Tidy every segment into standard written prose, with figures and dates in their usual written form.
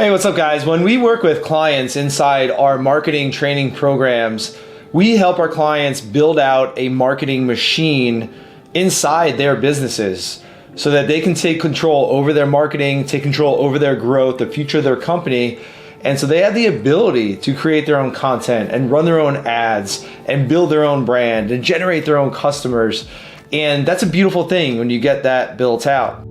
Hey, what's up guys? When we work with clients inside our marketing training programs, we help our clients build out a marketing machine inside their businesses so that they can take control over their marketing, take control over their growth, the future of their company. And so they have the ability to create their own content and run their own ads and build their own brand and generate their own customers. And that's a beautiful thing when you get that built out.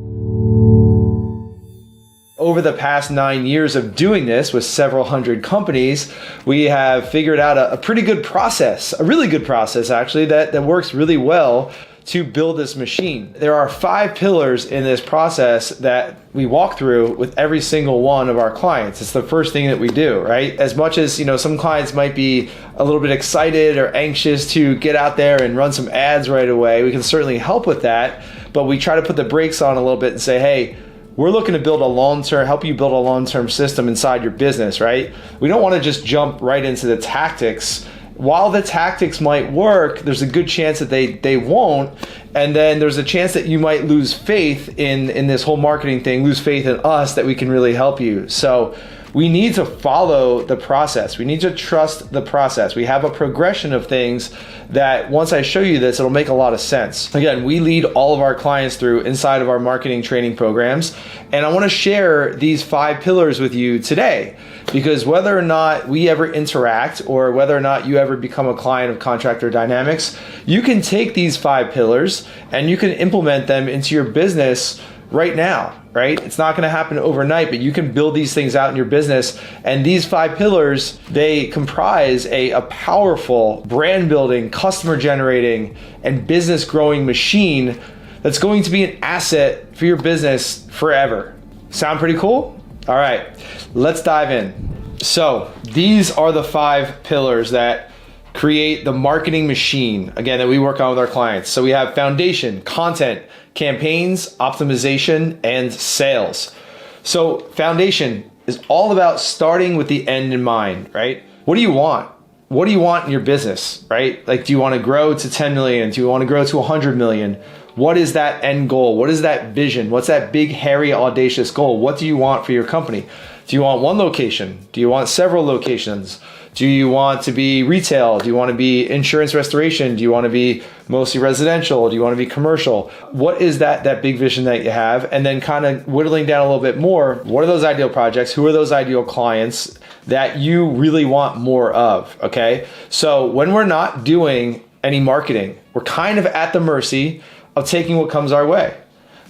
Over the past 9 years of doing this with several hundred companies, we have figured out a pretty good process, a really good process actually, that works really well to build this machine. There are 5 pillars in this process that we walk through with every single one of our clients. It's the first thing that we do, right? As much as, some clients might be a little bit excited or anxious to get out there and run some ads right away, we can certainly help with that, but we try to put the brakes on a little bit and say, hey, we're looking to build help you build a long-term system inside your business, right? We don't want to just jump right into the tactics. While the tactics might work, there's a good chance that they won't. And then there's a chance that you might lose faith in this whole marketing thing, lose faith in us that we can really help you. So we need to follow the process. We need to trust the process. We have a progression of things that once I show you this, it'll make a lot of sense. Again, we lead all of our clients through inside of our marketing training programs. And I want to share these 5 pillars with you today, because whether or not we ever interact or whether or not you ever become a client of Contractor Dynamics, you can take these 5 pillars and you can implement them into your business right now, right? It's not going to happen overnight, but you can build these things out in your business. And these 5 pillars, they comprise a powerful brand building, customer generating, and business growing machine that's going to be an asset for your business forever. Sound pretty cool? All right, let's dive in. So these are the 5 pillars that create the marketing machine, again, that we work on with our clients. So we have foundation, content, campaigns, optimization, and sales. So foundation is all about starting with the end in mind, right? What do you want? What do you want in your business, right? Like, do you want to grow to 10 million? Do you want to grow to 100 million? What is that end goal? What is that vision? What's that big, hairy, audacious goal? What do you want for your company? Do you want one location? Do you want several locations? Do you want to be retail? Do you want to be insurance restoration? Do you want to be mostly residential? Do you want to be commercial? What is that big vision that you have? And then kind of whittling down a little bit more, what are those ideal projects? Who are those ideal clients that you really want more of, okay? So when we're not doing any marketing, we're kind of at the mercy of taking what comes our way.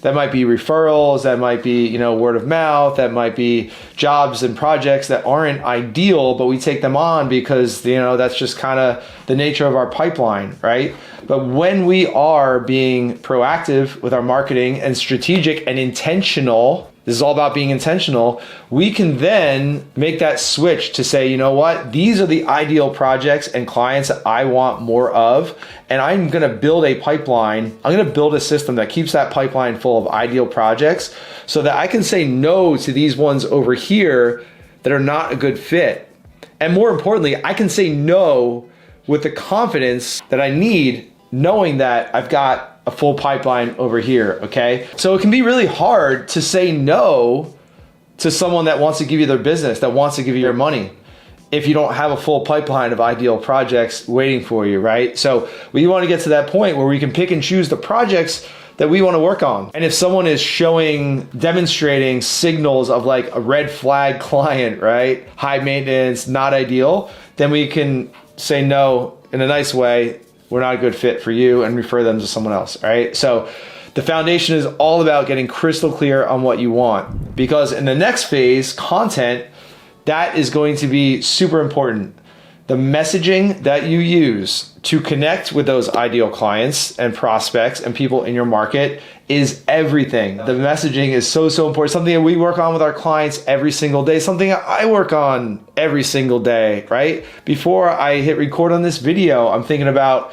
That might be referrals, that might be, word of mouth, that might be jobs and projects that aren't ideal, but we take them on because, that's just kind of the nature of our pipeline, right? But when we are being proactive with our marketing and strategic and intentional, this is all about being intentional, we can then make that switch to say, you know what, these are the ideal projects and clients that I want more of, and I'm going to build a pipeline. I'm going to build a system that keeps that pipeline full of ideal projects so that I can say no to these ones over here that are not a good fit. And more importantly, I can say no with the confidence that I need, knowing that I've got a full pipeline over here, okay? So it can be really hard to say no to someone that wants to give you their business, that wants to give you your money, if you don't have a full pipeline of ideal projects waiting for you, right? So we want to get to that point where we can pick and choose the projects that we want to work on. And if someone is demonstrating signals of like a red flag client, right? High maintenance, not ideal, then we can say no in a nice way. We're not a good fit for you, and refer them to someone else, all right? So the foundation is all about getting crystal clear on what you want, because in the next phase, content, that is going to be super important. The messaging that you use to connect with those ideal clients and prospects and people in your market is everything. The messaging is so important. Something that we work on with our clients every single day, something I work on every single day, right? Before I hit record on this video, I'm thinking about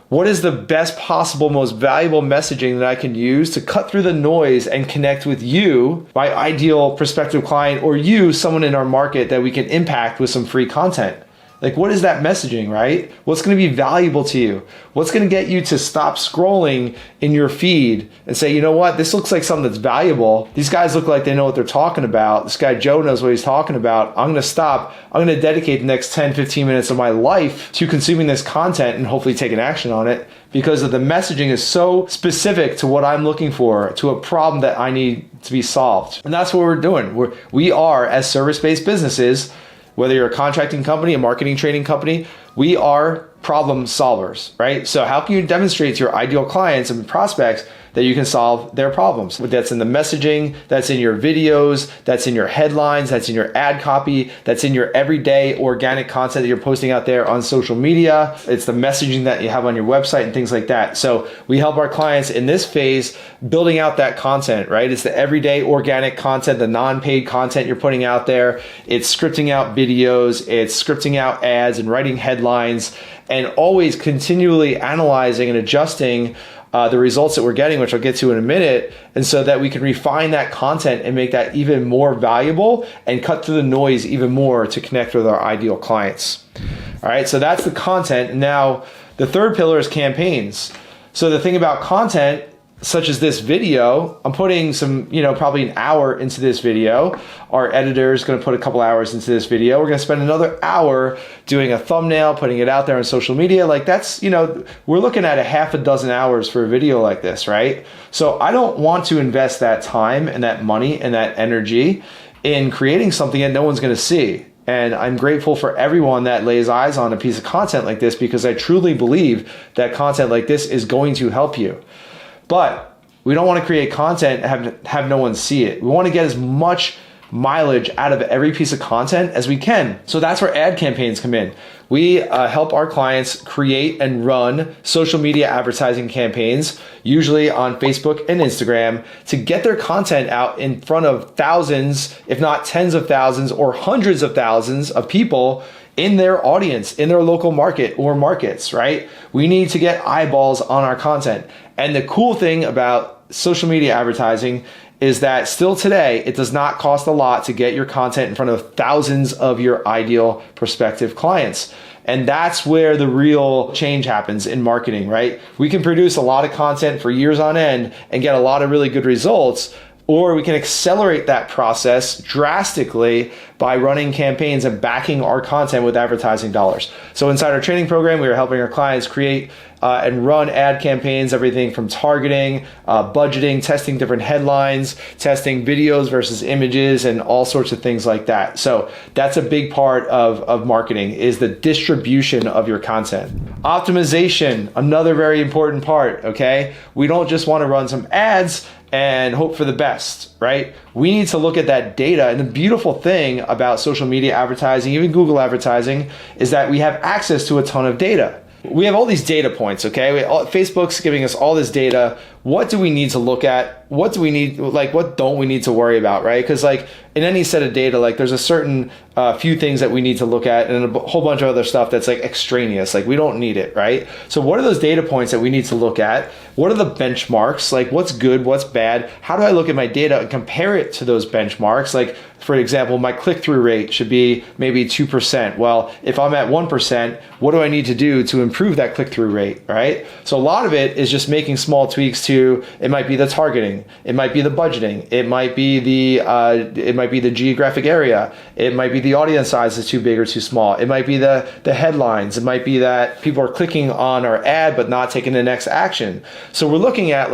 what is the best possible, most valuable messaging that I can use to cut through the noise and connect with you, my ideal prospective client, or you, someone in our market that we can impact with some free content. Like, what is that messaging, right? What's going to be valuable to you? What's going to get you to stop scrolling in your feed and say, you know what, this looks like something that's valuable. These guys look like they know what they're talking about. This guy Joe knows what he's talking about. I'm going to stop. I'm going to dedicate the next 10, 15 minutes of my life to consuming this content and hopefully taking action on it, because of the messaging is so specific to what I'm looking for, to a problem that I need to be solved. And that's what we're doing. We are, as service-based businesses, whether you're a contracting company, a marketing training company, we are problem solvers, right? So how can you demonstrate to your ideal clients and prospects that you can solve their problems? That's in the messaging, that's in your videos, that's in your headlines, that's in your ad copy, that's in your everyday organic content that you're posting out there on social media. It's the messaging that you have on your website and things like that. So we help our clients in this phase building out that content, right? It's the everyday organic content, the non-paid content you're putting out there. It's scripting out videos, it's scripting out ads and writing headlines, and always continually analyzing and adjusting the results that we're getting, which I'll get to in a minute, and so that we can refine that content and make that even more valuable and cut through the noise even more to connect with our ideal clients. All right, so that's the content. Now, the third pillar is campaigns. So the thing about content, such as this video, I'm putting some, probably an hour into this video. Our editor is going to put a couple hours into this video. We're going to spend another hour doing a thumbnail, putting it out there on social media. Like that's, we're looking at a half a dozen hours for a video like this, right? So I don't want to invest that time and that money and that energy in creating something that no one's going to see. And I'm grateful for everyone that lays eyes on a piece of content like this, because I truly believe that content like this is going to help you. But we don't want to create content and have no one see it. We want to get as much mileage out of every piece of content as we can. So that's where ad campaigns come in. We help our clients create and run social media advertising campaigns, usually on Facebook and Instagram, to get their content out in front of thousands, if not tens of thousands or hundreds of thousands of people in their audience, in their local market or markets, right? We need to get eyeballs on our content. And the cool thing about social media advertising is that still today, it does not cost a lot to get your content in front of thousands of your ideal prospective clients. And that's where the real change happens in marketing, right? We can produce a lot of content for years on end and get a lot of really good results, or we can accelerate that process drastically by running campaigns and backing our content with advertising dollars. So inside our training program, we are helping our clients create and run ad campaigns, everything from targeting, budgeting, testing different headlines, testing videos versus images, and all sorts of things like that. So that's a big part of marketing, is the distribution of your content. Optimization, another very important part, okay? We don't just want to run some ads and hope for the best, right? We need to look at that data. And the beautiful thing about social media advertising, even Google advertising, is that we have access to a ton of data. We have all these data points, okay? Facebook's giving us all this data. What do we need to look at? What do we need, what don't we need to worry about, right? Because in any set of data, there's a certain few things that we need to look at and a whole bunch of other stuff that's extraneous, we don't need it, right? So what are those data points that we need to look at? What are the benchmarks? What's good, what's bad? How do I look at my data and compare it to those benchmarks? For example, my click-through rate should be maybe 2%. Well, if I'm at 1%, what do I need to do to improve that click-through rate, right? So a lot of it is just making small tweaks to, it might be the targeting, it might be the budgeting, it might be the geographic area, it might be the audience size is too big or too small, it might be the headlines, it might be that people are clicking on our ad but not taking the next action. So we're looking at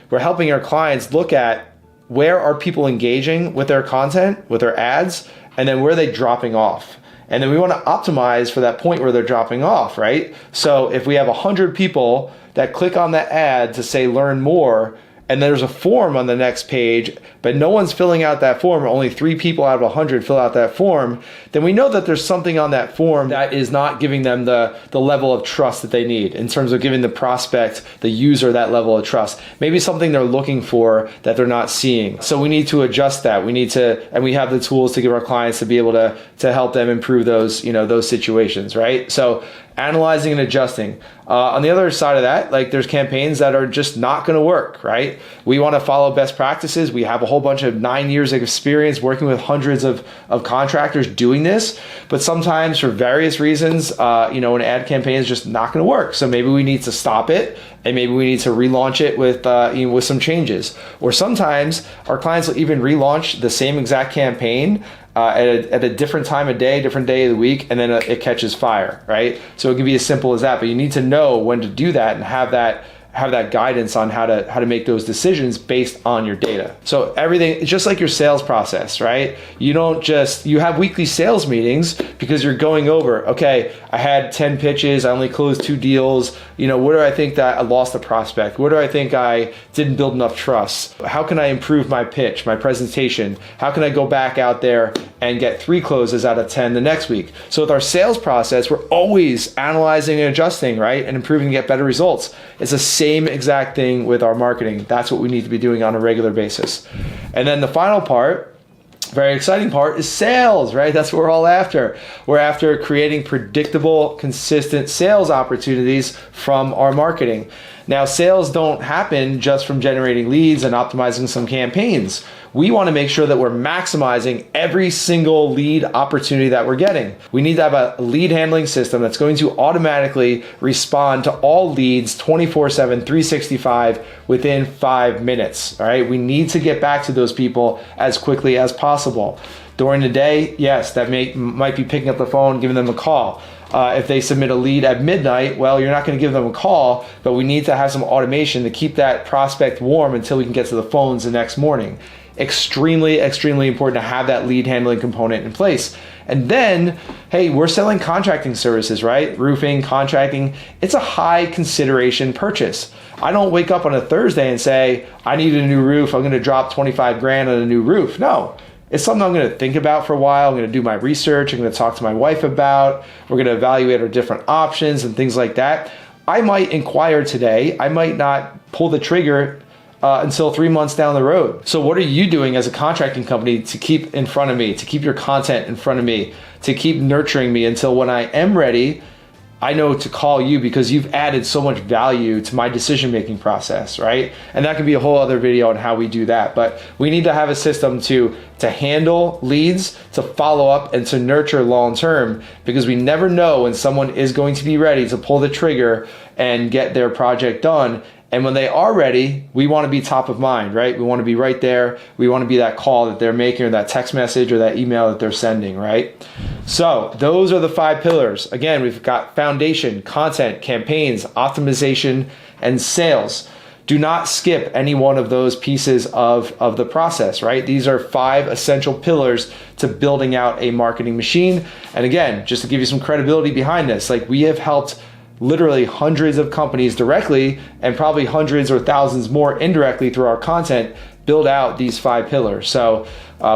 we're helping our clients look at where are people engaging with their content, with their ads, and then where are they dropping off. And then we want to optimize for that point where they're dropping off, right? So if we have 100 people that click on that ad to say learn more, and there's a form on the next page, but no one's filling out that form, or only 3 people out of 100 fill out that form, then we know that there's something on that form that is not giving them the level of trust that they need in terms of giving the prospect, the user, that level of trust. Maybe something they're looking for that they're not seeing. So we need to adjust that. And we have the tools to give our clients to be able to help them improve those situations, right? So analyzing and adjusting. On the other side of that, like there's campaigns that are just not going to work, right? We want to follow best practices. We have a whole bunch of 9 years of experience working with hundreds of contractors doing this, but sometimes for various reasons, an ad campaign is just not going to work. So maybe we need to stop it, and maybe we need to relaunch it with some changes. Or sometimes our clients will even relaunch the same exact campaign at a different time of day, different day of the week, and then it catches fire, right? So it can be as simple as that, but you need to know when to do that and have that guidance on how to make those decisions based on your data. So everything, it's just like your sales process, right? You have weekly sales meetings because you're going over, okay, I had 10 pitches, I only closed 2 deals. Where do I think that I lost a prospect? Where do I think I didn't build enough trust? How can I improve my pitch, my presentation? How can I go back out there and get 3 closes out of 10 the next week? So with our sales process, we're always analyzing and adjusting, right? And improving to get better results. It's the same exact thing with our marketing. That's what we need to be doing on a regular basis. And then the final part, very exciting part, is sales, right? That's what we're all after. We're after creating predictable, consistent sales opportunities from our marketing. Now, sales don't happen just from generating leads and optimizing some campaigns. We want to make sure that we're maximizing every single lead opportunity that we're getting. We need to have a lead handling system that's going to automatically respond to all leads 24/7, 365 within 5 minutes. All right. We need to get back to those people as quickly as possible. During the day, yes, that might be picking up the phone, giving them a call. If they submit a lead at midnight, well, you're not going to give them a call, but we need to have some automation to keep that prospect warm until we can get to the phones the next morning. Extremely, extremely important to have that lead handling component in place. And then, hey, we're selling contracting services, right? Roofing, contracting. It's a high consideration purchase. I don't wake up on a Thursday and say, I need a new roof. I'm going to drop 25 grand on a new roof. No. It's something I'm going to think about for a while. I'm going to do my research. I'm going to talk to my wife about. We're going to evaluate our different options and things like that. I might inquire today. I might not pull the trigger until 3 months down the road. So what are you doing as a contracting company to keep in front of me, to keep your content in front of me, to keep nurturing me until when I am ready, I know to call you because you've added so much value to my decision-making process, right? And that could be a whole other video on how we do that. But we need to have a system to handle leads, to follow up, and to nurture long-term, because we never know when someone is going to be ready to pull the trigger and get their project done. And when they are ready, we want to be top of mind, right? We want to be right there. We want to be that call that they're making, or that text message, or that email that they're sending, right? So those are the 5 pillars. Again, we've got foundation, content, campaigns, optimization, and sales. Do not skip any one of those pieces of the process, right? These are 5 essential pillars to building out a marketing machine. And again, just to give you some credibility behind this, like we have helped literally hundreds of companies directly, and probably hundreds or thousands more indirectly through our content, build out these 5 pillars. So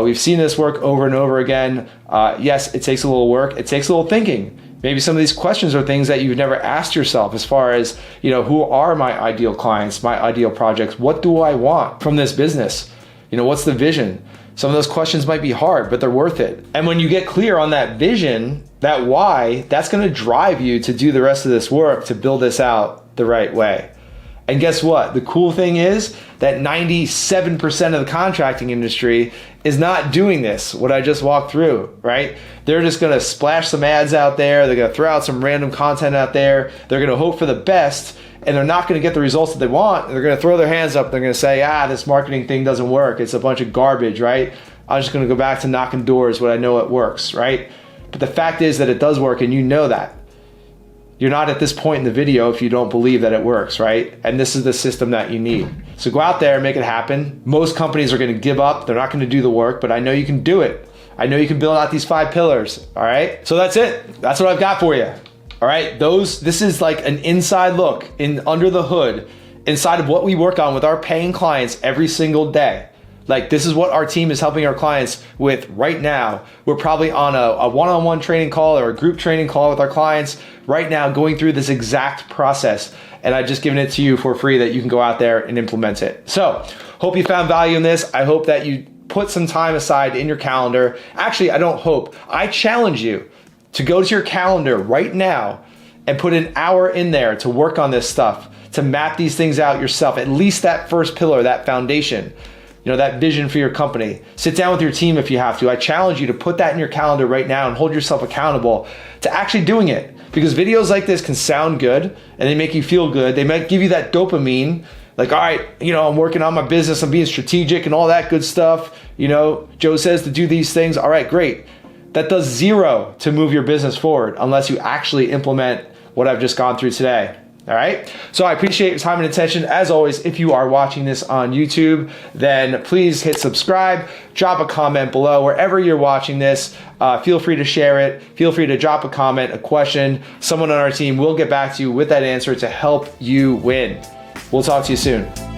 we've seen this work over and over again. Yes, it takes a little work. It takes a little thinking. Maybe some of these questions are things that you've never asked yourself, as far as, who are my ideal clients, my ideal projects? What do I want from this business? What's the vision? Some of those questions might be hard, but they're worth it. And when you get clear on that vision, that why, that's going to drive you to do the rest of this work to build this out the right way. And guess what? The cool thing is that 97% of the contracting industry is not doing this, what I just walked through, right? They're just going to splash some ads out there. They're going to throw out some random content out there. They're going to hope for the best, and they're not going to get the results that they want. They're going to throw their hands up. They're going to say, this marketing thing doesn't work. It's a bunch of garbage, right? I'm just going to go back to knocking doors when I know it works, right? But the fact is that it does work, and you know that. You're not at this point in the video if you don't believe that it works, right? And this is the system that you need. So go out there and make it happen. Most companies are going to give up. They're not going to do the work, but I know you can do it. I know you can build out these 5 pillars, all right? So that's it. That's what I've got for you, all right? This is like an inside look under the hood, inside of what we work on with our paying clients every single day. Like, this is what our team is helping our clients with right now. We're probably on a one-on-one training call or a group training call with our clients right now, going through this exact process. And I've just given it to you for free that you can go out there and implement it. So hope you found value in this. I hope that you put some time aside in your calendar. Actually, I don't hope. I challenge you to go to your calendar right now and put an hour in there to work on this stuff, to map these things out yourself, at least that first pillar, that foundation, that vision for your company. Sit down with your team if you have to. I challenge you to put that in your calendar right now and hold yourself accountable to actually doing it. Because videos like this can sound good and they make you feel good. They might give you that dopamine, like, all right, I'm working on my business, I'm being strategic and all that good stuff. Joe says to do these things. All right, great. That does zero to move your business forward unless you actually implement what I've just gone through today. All right. So I appreciate your time and attention. As always, if you are watching this on YouTube, then please hit subscribe, drop a comment below wherever you're watching this. Feel free to share it. Feel free to drop a comment, a question. Someone on our team will get back to you with that answer to help you win. We'll talk to you soon.